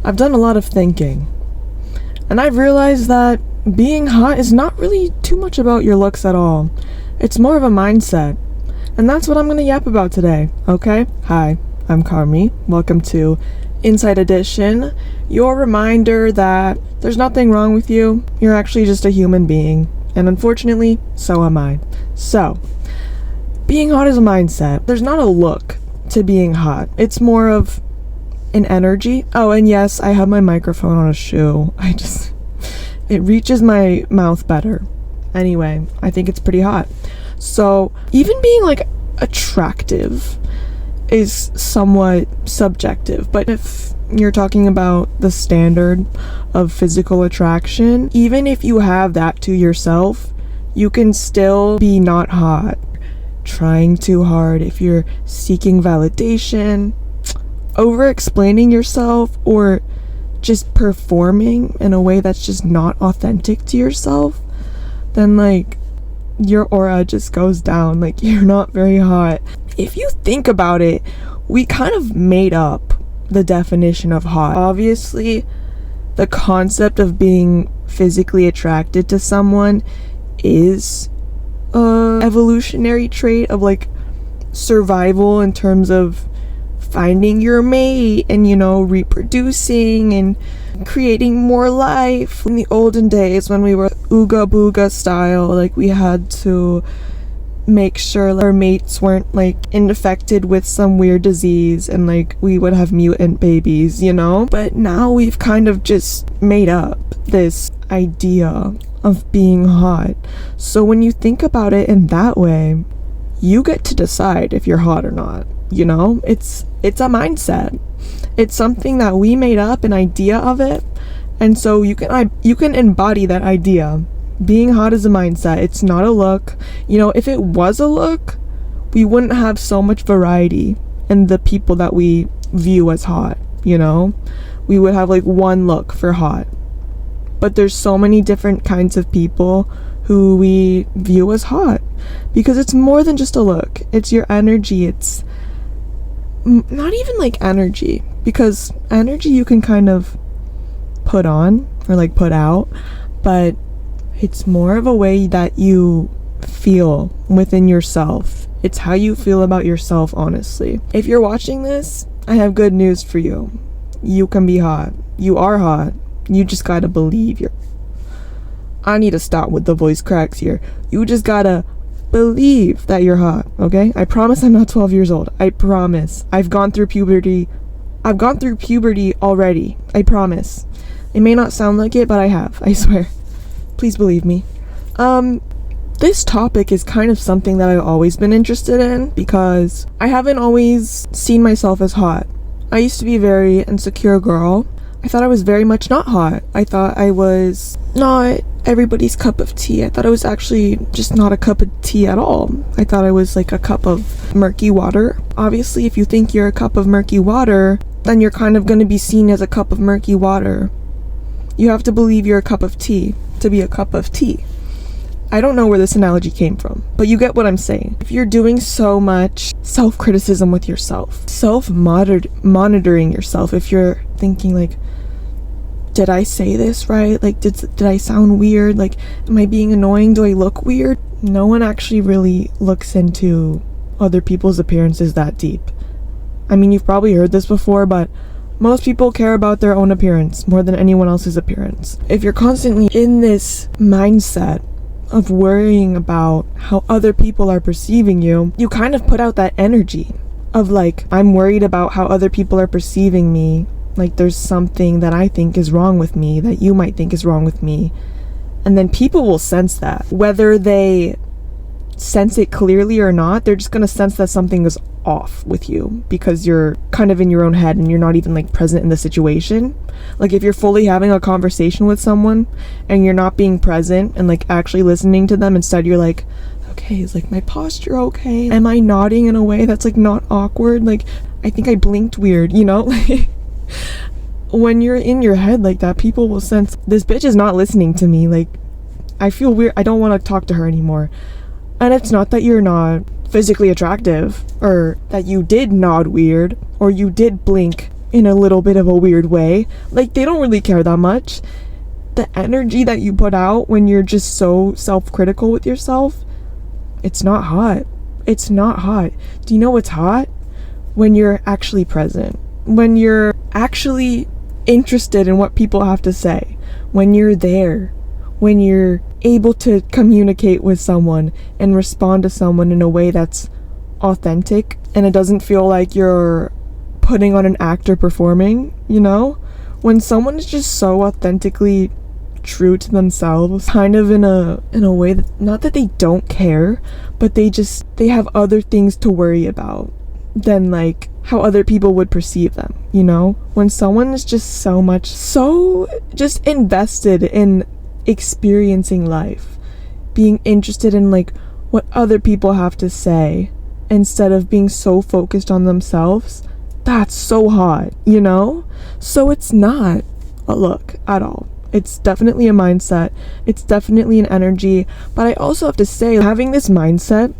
I've done a lot of thinking, and I've realized that being hot is not really too much about your looks at all. It's more of a mindset, and that's what I'm gonna yap about today, okay? Hi, I'm Carmi. Welcome to Inside Edition, your reminder that there's nothing wrong with you. You're actually just a human being, and unfortunately, so am I. So, being hot is a mindset. There's not a look to being hot. It's more of an energy. Oh, and yes, I have my microphone on a shoe. It reaches my mouth better. Anyway, I think it's pretty hot. So, even being like attractive is somewhat subjective, but if you're talking about the standard of physical attraction, even if you have that to yourself, you can still be not hot. Trying too hard, if you're seeking validation, over-explaining yourself, or just performing in a way that's just not authentic to yourself, then like your aura just goes down. Like, you're not very hot. If you think about it, we kind of made up the definition of hot. Obviously, the concept of being physically attracted to someone is a evolutionary trait of like survival in terms of finding your mate and, you know, reproducing and creating more life. In the olden days when we were ooga booga style, like, we had to make sure our mates weren't like infected with some weird disease and like we would have mutant babies, you know? But now we've kind of just made up this idea of being hot. So when you think about it in that way, you get to decide if you're hot or not. You know, it's a mindset. It's something that we made up, an idea of it, and so you can embody that idea. Being hot is a mindset. It's not a look. You know, if it was a look, we wouldn't have so much variety in the people that we view as hot. You know, we would have like one look for hot, but there's so many different kinds of people who we view as hot because it's more than just a look. It's your energy. It's not even like energy, because energy you can kind of put on or like put out, but it's more of a way that you feel within yourself. It's how you feel about yourself, honestly. If you're watching this, I have good news for you. You can be hot. You are hot. You just gotta believe I need to stop with the voice cracks here. You just gotta believe that you're hot, okay? I promise I'm not 12 years old. I promise. I've gone through puberty already. I promise. It may not sound like it, but I have. I swear. Please believe me. This topic is kind of something that I've always been interested in because I haven't always seen myself as hot. I used to be a very insecure girl. I thought I was very much not hot. I thought I was not everybody's cup of tea. I thought I was actually just not a cup of tea at all. I thought I was like a cup of murky water. Obviously, if you think you're a cup of murky water, then you're kind of going to be seen as a cup of murky water. You have to believe you're a cup of tea to be a cup of tea. I don't know where this analogy came from, but you get what I'm saying. If you're doing so much self-criticism with yourself, self-monitoring yourself, if you're thinking like, did I say this right? Like, did I sound weird? Like, am I being annoying? Do I look weird? No one actually really looks into other people's appearances that deep. I mean, you've probably heard this before, but most people care about their own appearance more than anyone else's appearance. If you're constantly in this mindset of worrying about how other people are perceiving you, you kind of put out that energy of like, I'm worried about how other people are perceiving me. Like, there's something that I think is wrong with me that you might think is wrong with me. And then people will sense that. Whether they sense it clearly or not, they're just gonna sense that something is off with you because you're kind of in your own head and you're not even like present in the situation. Like, if you're fully having a conversation with someone and you're not being present and like actually listening to them, instead you're like, okay, is like my posture okay? Am I nodding in a way that's like not awkward? Like, I think I blinked weird, you know? When you're in your head like that, people will sense this bitch is not listening to me. Like, I feel weird. I don't want to talk to her anymore. And it's not that you're not physically attractive or that you did nod weird or you did blink in a little bit of a weird way. Like, they don't really care that much. The energy that you put out when you're just so self-critical with yourself, it's not hot. It's not hot. Do you know what's hot? When you're actually present. When you're actually interested in what people have to say. When you're there. When you're able to communicate with someone and respond to someone in a way that's authentic, and it doesn't feel like you're putting on an act or performing, you know? When someone is just so authentically true to themselves, kind of in a way that, not that they don't care, but they have other things to worry about than like how other people would perceive them, you know? When someone is just so just invested in experiencing life, being interested in like what other people have to say instead of being so focused on themselves, that's so hot, you know? So it's not a look at all. It's definitely a mindset. It's definitely an energy. But I also have to say, having this mindset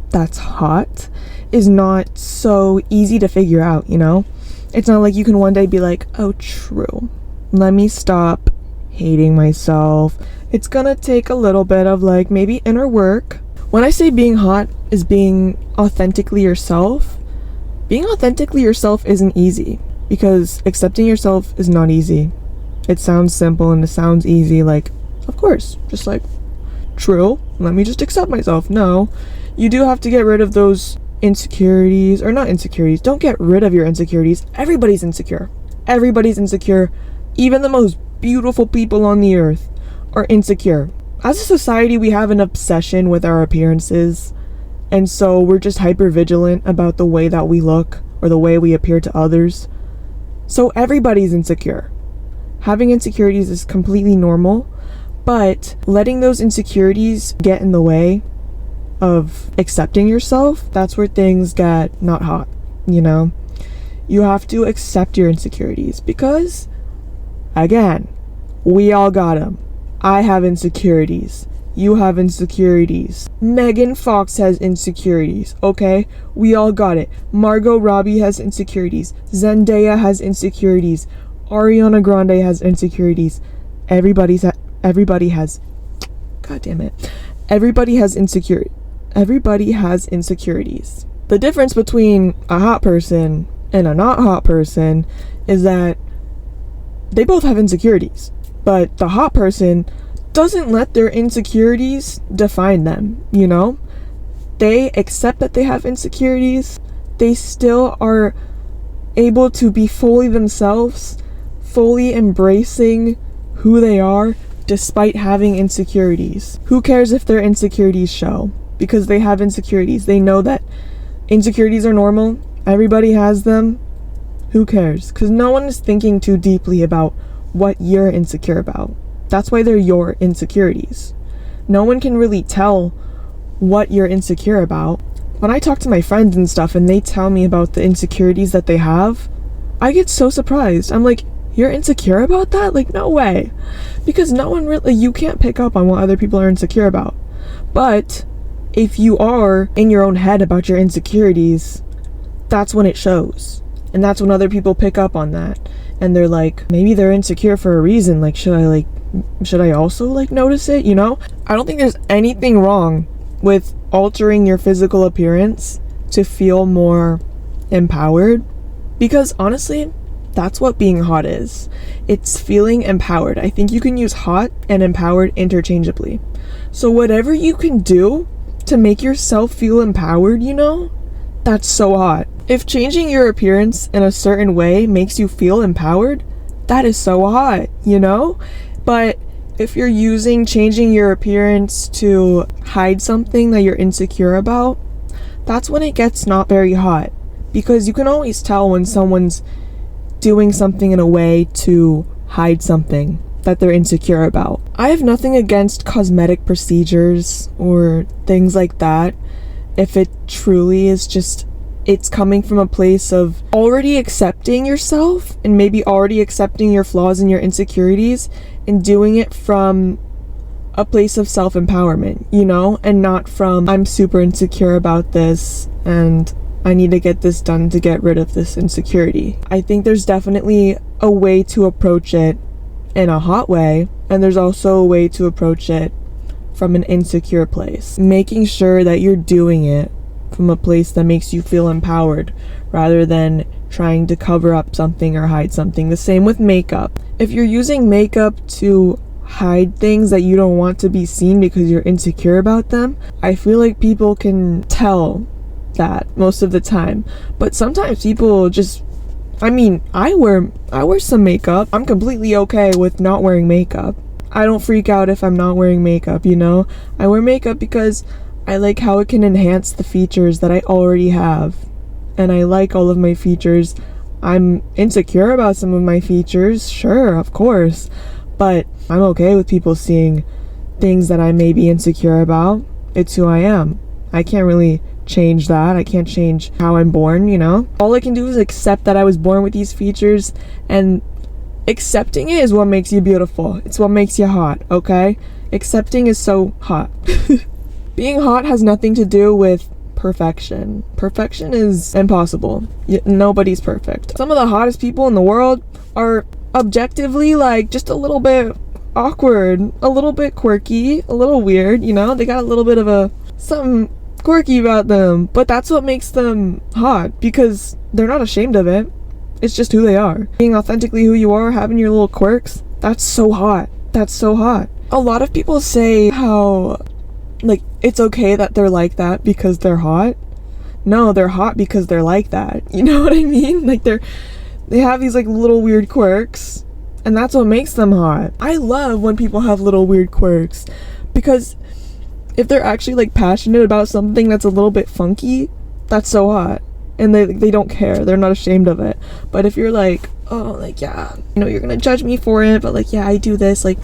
that's hot is not so easy to figure out, you know? It's not like you can one day be like, oh, true. Let me stop hating myself. It's gonna take a little bit of like maybe inner work. When I say being hot is being authentically yourself, being authentically yourself isn't easy, because accepting yourself is not easy. It sounds simple and it sounds easy, like, of course, just like, true, let me just accept myself. No, you do have to get rid of those insecurities, or not insecurities, don't get rid of your insecurities. Everybody's insecure. Everybody's insecure. Even the most beautiful people on the earth are insecure. As a society, we have an obsession with our appearances, and so we're just hyper vigilant about the way that we look or the way we appear to others. So everybody's insecure. Having insecurities is completely normal, but letting those insecurities get in the way of accepting yourself, that's where things get not hot, you know? You have to accept your insecurities because, again, we all got them. I have insecurities. You have insecurities. Megan Fox has insecurities, okay? We all got it. Margot Robbie has insecurities. Zendaya has insecurities. Ariana Grande has insecurities. Everybody has God damn it. Everybody has insecurities. The difference between a hot person and a not hot person is that they both have insecurities, but the hot person doesn't let their insecurities define them, you know? They accept that they have insecurities. They still are able to be fully themselves, fully embracing who they are despite having insecurities. Who cares if their insecurities show? Because they have insecurities. They know that insecurities are normal. Everybody has them. Who cares? Because no one is thinking too deeply about what you're insecure about. That's why they're your insecurities. No one can really tell what you're insecure about. When I talk to my friends and stuff and they tell me about the insecurities that they have, I get so surprised. I'm like, you're insecure about that? Like, no way. Because no one really, you can't pick up on what other people are insecure about. But if you are in your own head about your insecurities, that's when it shows. And that's when other people pick up on that. And they're like, maybe they're insecure for a reason. Like, should I also like notice it, you know? I don't think there's anything wrong with altering your physical appearance to feel more empowered, because honestly, that's what being hot is. It's feeling empowered. I think you can use hot and empowered interchangeably. So whatever you can do to make yourself feel empowered, you know, that's so hot. If changing your appearance in a certain way makes you feel empowered, that is so hot, you know? But if you're using changing your appearance to hide something that you're insecure about, that's when it gets not very hot. Because you can always tell when someone's doing something in a way to hide something that they're insecure about. I have nothing against cosmetic procedures or things like that if it truly is just, it's coming from a place of already accepting yourself and maybe already accepting your flaws and your insecurities and doing it from a place of self-empowerment, you know, and not from, I'm super insecure about this and I need to get this done to get rid of this insecurity. I think there's definitely a way to approach it in a hot way, and there's also a way to approach it from an insecure place. Making sure that you're doing it from a place that makes you feel empowered rather than trying to cover up something or hide something. The same with makeup. If you're using makeup to hide things that you don't want to be seen because you're insecure about them, I feel like people can tell that most of the time. But sometimes people just, I wear some makeup. I'm completely okay with not wearing makeup. I don't freak out if I'm not wearing makeup, you know? I wear makeup because I like how it can enhance the features that I already have. And I like all of my features. I'm insecure about some of my features, sure, of course. But I'm okay with people seeing things that I may be insecure about. It's who I am. I can't really change that. I can't change how I'm born, you know? All I can do is accept that I was born with these features, and accepting it is what makes you beautiful. It's what makes you hot, okay? Accepting is so hot. Being hot has nothing to do with perfection. Perfection is impossible. Nobody's perfect. Some of the hottest people in the world are objectively like just a little bit awkward, a little bit quirky, a little weird, you know? They got a little bit of something quirky about them, but that's what makes them hot because they're not ashamed of it. It's just who they are. Being authentically who you are, having your little quirks, that's so hot. That's so hot. A lot of people say how, like, it's okay that they're like that because they're hot. No, they're hot because they're like that. You know what I mean? Like, they have these, like, little weird quirks, and that's what makes them hot. I love when people have little weird quirks because if they're actually, like, passionate about something that's a little bit funky, that's so hot. And they don't care. They're not ashamed of it. But if you're like, oh, like, yeah, you know, you're gonna judge me for it, but like, yeah, I do this, like,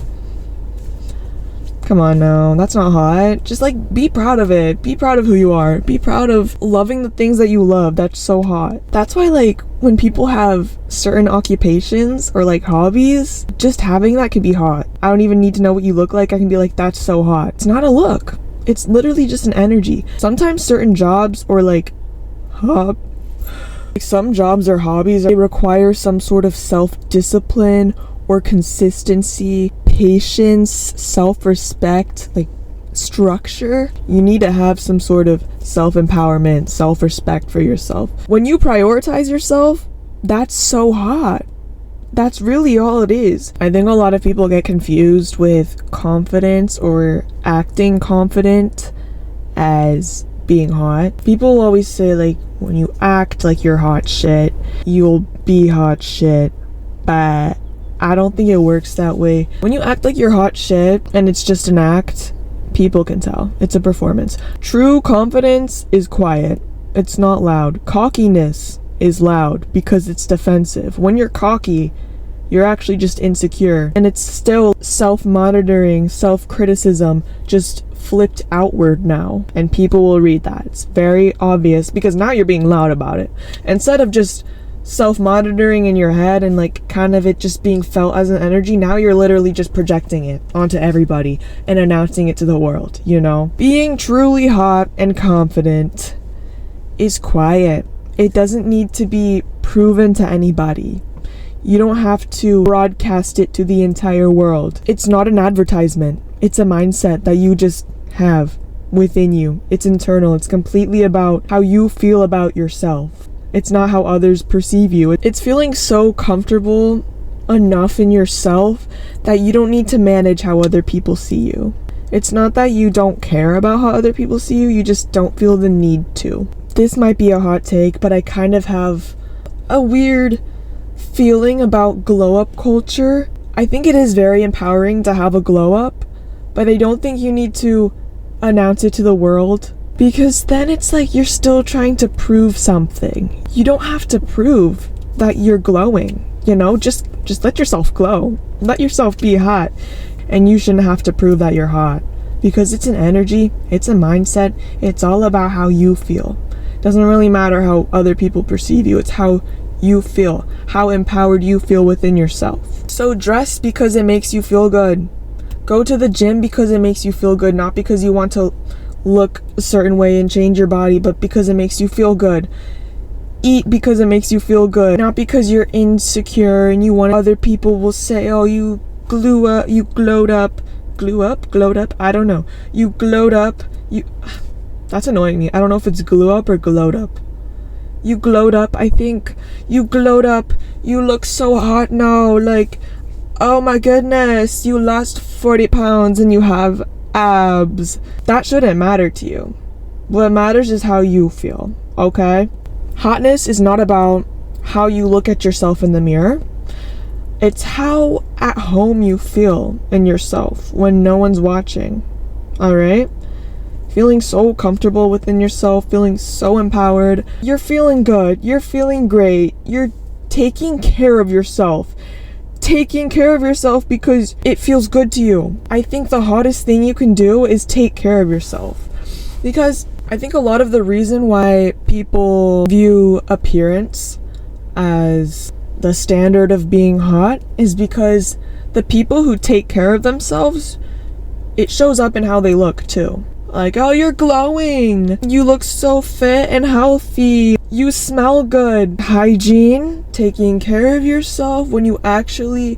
come on now, that's not hot. Just like, be proud of it. Be proud of who you are. Be proud of loving the things that you love. That's so hot. That's why, like, when people have certain occupations or like hobbies, just having that can be hot. I don't even need to know what you look like. I can be like, that's so hot. It's not a look. It's literally just an energy. Sometimes certain jobs or like some jobs or hobbies, they require some sort of self-discipline or consistency, patience, self-respect, like structure. You need to have some sort of self-empowerment, self-respect for yourself. When you prioritize yourself, that's so hot. That's really all it is. I think a lot of people get confused with confidence or acting confident as being hot. People always say, like, when you act like you're hot shit, you'll be hot shit. But I don't think it works that way. When you act like you're hot shit and it's just an act, people can tell. It's a performance. True confidence is quiet. It's not loud. Cockiness is loud because it's defensive. When you're cocky, you're actually just insecure. And it's still self-monitoring, self-criticism, just flipped outward now, and people will read that. It's very obvious because now you're being loud about it instead of just self-monitoring in your head and like kind of it just being felt as an energy. Now you're literally just projecting it onto everybody and announcing it to the world, you know? Being truly hot and confident is quiet. It doesn't need to be proven to anybody. You don't have to broadcast it to the entire world. It's not an advertisement. It's a mindset that you just have within you. It's internal. It's completely about how you feel about yourself. It's not how others perceive you. It's feeling so comfortable enough in yourself that you don't need to manage how other people see you. It's not that you don't care about how other people see you, you just don't feel the need to. This might be a hot take, but I kind of have a weird feeling about glow up culture. I think it is very empowering to have a glow up, but I don't think you need to announce it to the world because then it's like you're still trying to prove something. You don't have to prove that you're glowing, you know? Just let yourself glow. Let yourself be hot. And you shouldn't have to prove that you're hot because it's an energy, it's a mindset, it's all about how you feel. It doesn't really matter how other people perceive you, it's how you feel, how empowered you feel within yourself. So dress because it makes you feel good. Go to the gym because it makes you feel good, not because you want to look a certain way and change your body, but because it makes you feel good. Eat because it makes you feel good, not because you're insecure and you want other people will say, oh, you glowed up, I don't know, you glowed up, that's annoying me. I don't know if it's glue up or glowed up. You glowed up, I think. You glowed up, you look so hot now, like, oh my goodness, you lost 40 pounds and you have abs. That shouldn't matter to you. What matters is how you feel, okay? Hotness is not about how you look at yourself in the mirror. It's how at home you feel in yourself when no one's watching, alright? Feeling so comfortable within yourself, feeling so empowered. You're feeling good, you're feeling great, you're taking care of yourself. Taking care of yourself because it feels good to you. I think the hottest thing you can do is take care of yourself. Because I think a lot of the reason why people view appearance as the standard of being hot is because the people who take care of themselves, it shows up in how they look too. Like, oh, you're glowing. You look so fit and healthy. You smell good. Hygiene, taking care of yourself when you actually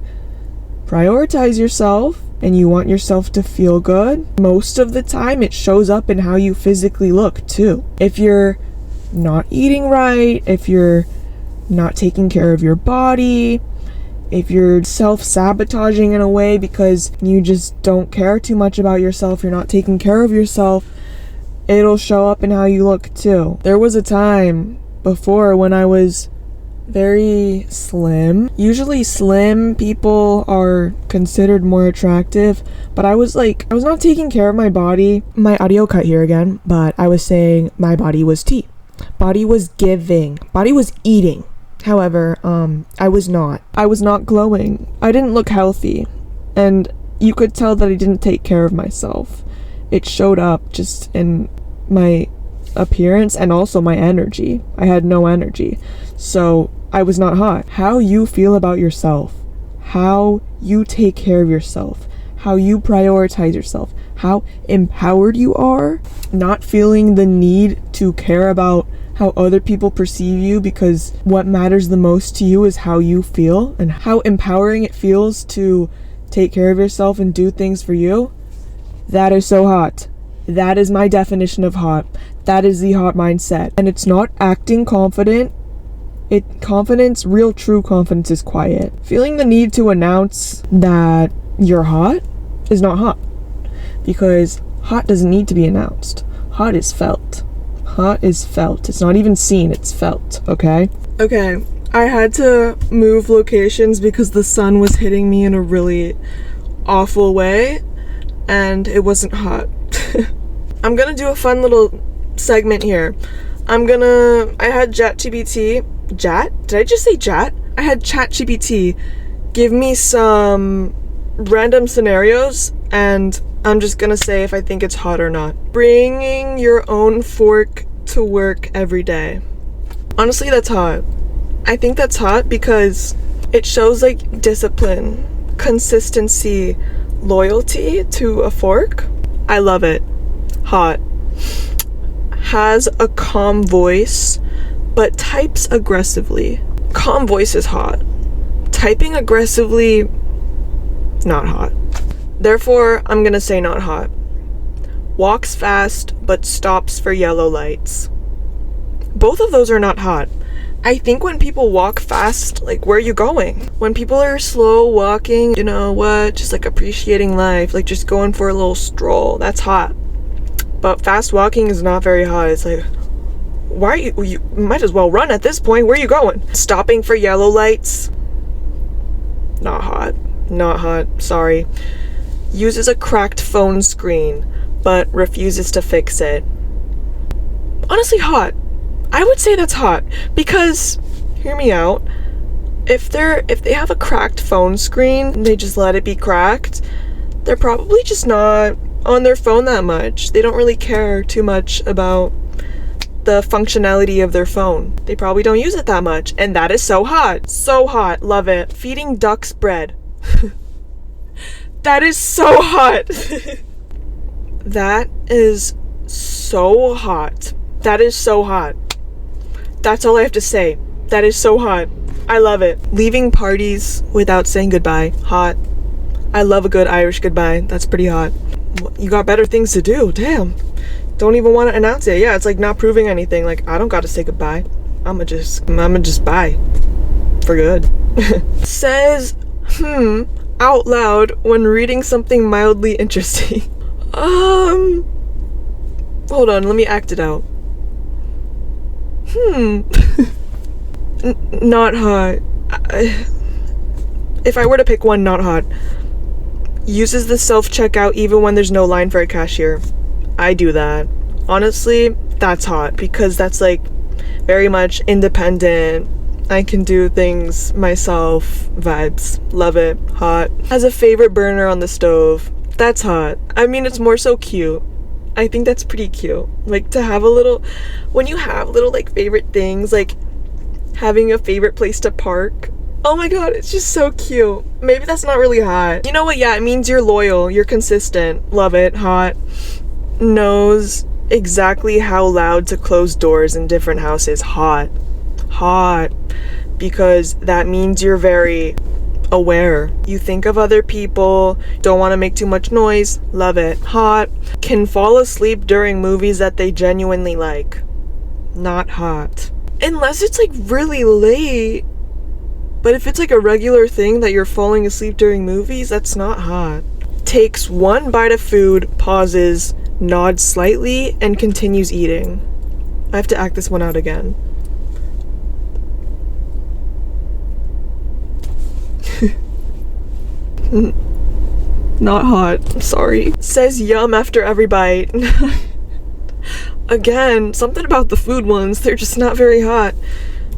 prioritize yourself and you want yourself to feel good. Most of the time, it shows up in how you physically look too. If you're not eating right, if you're not taking care of your body, if you're self-sabotaging in a way because you just don't care too much about yourself, you're not taking care of yourself, it'll show up in how you look too. There was a time before when I was very slim. Usually slim people are considered more attractive, but I was not taking care of my body. My audio cut here again, but I was saying my body was tea. Body was giving. Body was eating. However, I was not glowing. I didn't look healthy, and you could tell that I didn't take care of myself. It showed up just in my appearance and also my energy. I had no energy, so I was not hot. How you feel about yourself, how you take care of yourself, how you prioritize yourself, how empowered you are, not feeling the need to care about how other people perceive you, because what matters the most to you is how you feel and how empowering it feels to take care of yourself and do things for you. That is so hot. That is my definition of hot. That is the hot mindset. And it's not acting confident. Real true confidence is quiet. Feeling the need to announce that you're hot is not hot, because hot doesn't need to be announced. Hot is felt. Hot is felt. It's not even seen, it's felt, okay? Okay, I had to move locations because the sun was hitting me in a really awful way, and it wasn't hot. I'm gonna do a fun little segment here. I had ChatGPT. Did I just say Chat? I had ChatGPT give me some random scenarios, and I'm just gonna say if I think it's hot or not. Bringing your own fork to work every day. Honestly, that's hot. I think that's hot because it shows like discipline, consistency, loyalty to a fork. I love it. Hot. Has a calm voice, but types aggressively. Calm voice is hot. Typing aggressively, not hot. Therefore, I'm gonna say not hot. Walks fast, but stops for yellow lights. Both of those are not hot. I think when people walk fast, like, where are you going? When people are slow walking, you know what, just like appreciating life, like just going for a little stroll, that's hot. But fast walking is not very hot. It's like, why are you might as well run at this point, where are you going? Stopping for yellow lights, not hot. Not hot, sorry. Uses a cracked phone screen, but refuses to fix it. Honestly, hot. I would say that's hot, because, hear me out, if they have a cracked phone screen, they just let it be cracked, they're probably just not on their phone that much. They don't really care too much about the functionality of their phone. They probably don't use it that much, and that is so hot. So hot, love it. Feeding ducks bread. That is so hot. That is so hot. That is so hot. That's all I have to say. That is so hot. I love it. Leaving parties without saying goodbye. Hot. I love a good Irish goodbye. That's pretty hot. You got better things to do. Damn. Don't even want to announce it. Yeah, it's like not proving anything. Like, I don't got to say goodbye. I'ma just bye. For good. Says, out loud when reading something mildly interesting. Hold on, let me act it out. Not hot. If I were to pick one, not hot. Uses the self-checkout even when there's no line for a cashier. I do that. Honestly, that's hot because that's like very much independent. I can do things myself. Vibes. Love it. Hot. Has a favorite burner on the stove. That's hot. I mean, it's more so cute. I think that's pretty cute. Like, to have a little, when you have little like favorite things, like having a favorite place to park. Oh my god, it's just so cute. Maybe that's not really hot. You know what? Yeah, it means you're loyal. You're consistent. Love it. Hot. Knows exactly how loud to close doors in different houses. Hot. Hot. Because that means you're very aware. You think of other people, don't want to make too much noise. Love it. Hot. Can fall asleep during movies that they genuinely like. Not hot. Unless it's like really late. But if it's like a regular thing that you're falling asleep during movies, that's not hot. Takes one bite of food, pauses, nods slightly, and continues eating. I have to act this one out again. Not hot. I'm sorry. Says yum after every bite. Again, something about the food ones, they're just not very hot.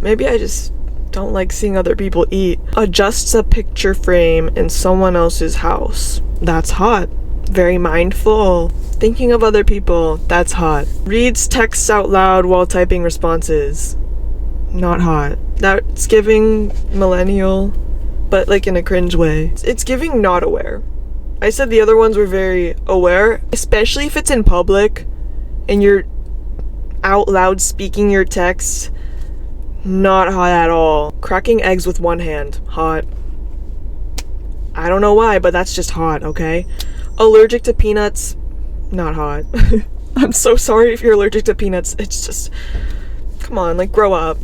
Maybe I just don't like seeing other people eat. Adjusts a picture frame in someone else's house. That's hot. Very mindful. Thinking of other people. That's hot. Reads texts out loud while typing responses. Not hot. That's giving millennial, but like in a cringe way. It's giving not aware. I said the other ones were very aware, especially if it's in public and you're out loud speaking your text. Not hot at all. Cracking eggs with one hand. Hot. I don't know why, but that's just hot, okay? Allergic to peanuts. Not hot. I'm so sorry if you're allergic to peanuts. It's just, come on, like, grow up.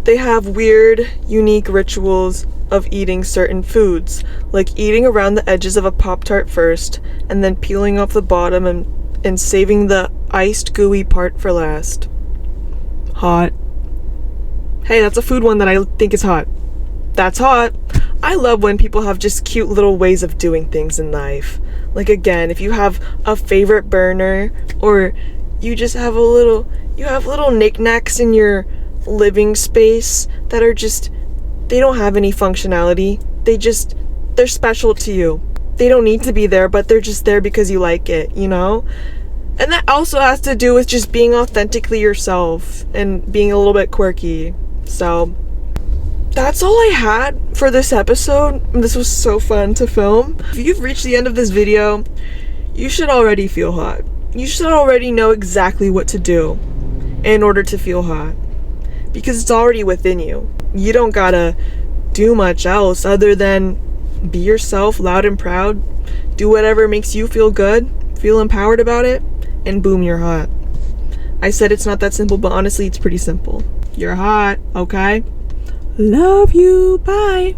They have weird, unique rituals of eating certain foods, like eating around the edges of a Pop-Tart first, and then peeling off the bottom and saving the iced gooey part for last. Hot. Hey, that's a food one that I think is hot. That's hot. I love when people have just cute little ways of doing things in life. Like, again, if you have a favorite burner, or you just have little knickknacks in your living space that are just, they don't have any functionality. They're special to you. They don't need to be there, but they're just there because you like it, you know? And that also has to do with just being authentically yourself and being a little bit quirky. So that's all I had for this episode. This was so fun to film. If you've reached the end of this video, you should already feel hot. You should already know exactly what to do in order to feel hot, because it's already within you. You don't gotta do much else other than be yourself, loud and proud. Do whatever makes you feel good, feel empowered about it, and boom, you're hot. I said it's not that simple, but honestly, it's pretty simple. You're hot, okay? Love you. Bye.